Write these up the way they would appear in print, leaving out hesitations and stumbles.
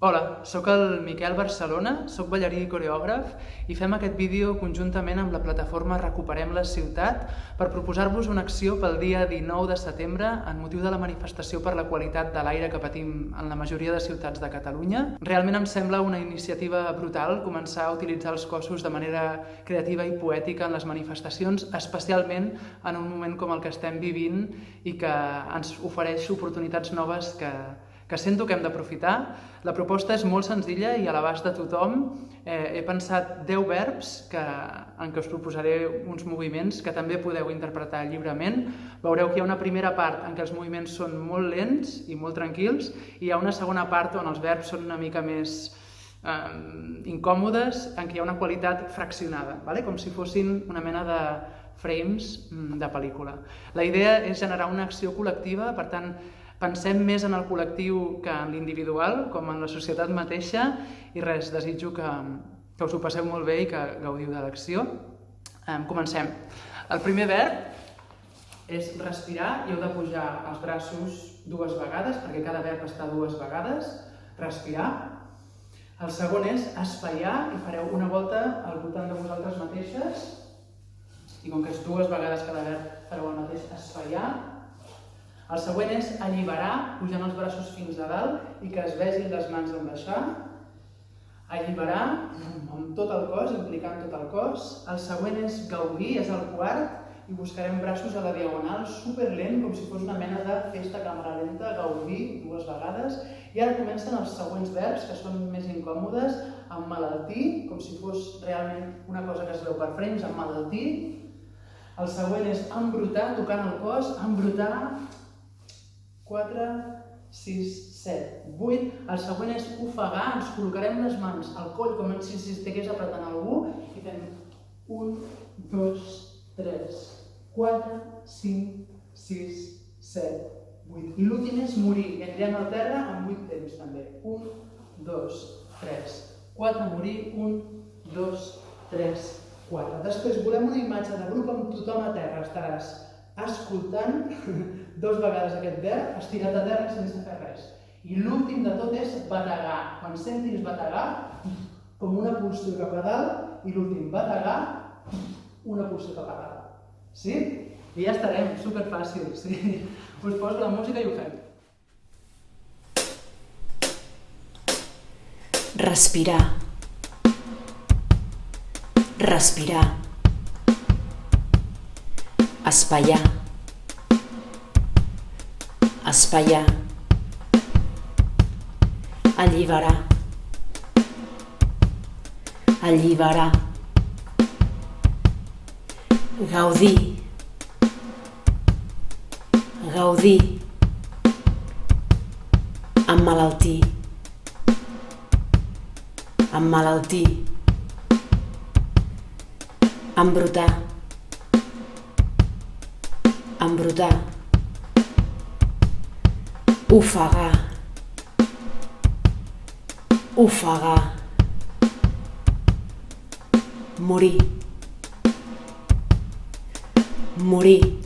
Hola, sóc el Miquel Barcelona, sóc ballarí i coreògraf i fem aquest vídeo conjuntament amb la plataforma Recuperem la Ciutat per proposar-vos una acció pel dia 19 de setembre en motiu de la manifestació per la qualitat de l'aire que patim en la majoria de ciutats de Catalunya. Realment em sembla una iniciativa brutal començar a utilitzar els cossos de manera creativa i poètica en les manifestacions, especialment en un moment com el que estem vivint i que ens ofereix oportunitats noves que sento que hem d'aprofitar. La proposta és molt senzilla i a l'abast de tothom. He pensat 10 verbs en què us proposaré uns moviments que també podeu interpretar lliurement. Veureu que hi ha una primera part en què els moviments són molt lents i molt tranquils i hi ha una segona part on els verbs són una mica més incòmodes, en què hi ha una qualitat fraccionada, com si fossin una mena de frames de pel·lícula. La idea és generar una acció col·lectiva, per tant, pensem més en el col·lectiu que en l'individual, com en la societat mateixa, i res, desitjo que us ho passeu molt bé i que gaudiu de l'acció. Comencem. El primer verb és respirar i heu de pujar els braços 2 vegades, perquè cada verb està 2 vegades. Respirar. El segon és espaiar i fareu una volta al voltant de vosaltres mateixes. I com que és 2 vegades cada verb, fareu el mateix, espaiar. El següent és alliberar, pujant els braços fins a dalt i que es vegin les mans en baixar. Alliberar amb tot el cos, implicant tot el cos. El següent és gaudir, és el quart, i buscarem braços a la diagonal, superlent, com si fos una mena de festa a càmera lenta, gaudir 2 vegades. I ara comencen els següents verbs, que són més incòmodes, emmalaltir, com si fos realment una cosa que es veu per frames, emmalaltir. El següent és embrutar, tocant el cos, embrutar. 4, 6, 7, 8. El següent és ofegar, ens col·locarem les mans al coll com si estigués apretant algú i fem 1, 2, 3, 4, 5, 6, 7, 8. I l'últim és morir, i anirem al terra amb 8 temps també. 1, 2, 3, 4, morir, 1, 2, 3, 4. Després volem una imatge de grup amb tothom a terra, estaràs escoltant 2 vegades aquest verb, estirat a terra sense fer res. I l'últim de tot és bategar. Quan sentis bategar, com una pulsió cap a dalt, i l'últim bategar, una pulsió cap a dalt. Sí? I ja estarem, superfàcil. Sí? Us poso la música i ho fem. Respirar. Respirar. Espaiar. Espaiar. Alliberar. Alliberar. Gaudir. Gaudir. Emmalaltir. Emmalaltir. Embrutar. Embrutar. Ofegar. Ofegar. Morir. Morir.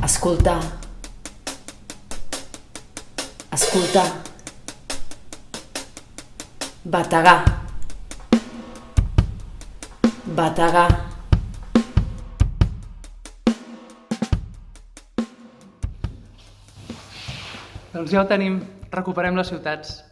Escoltar. Escoltar. Bategar. Bategar. Doncs ja ho tenim, recuperem les ciutats.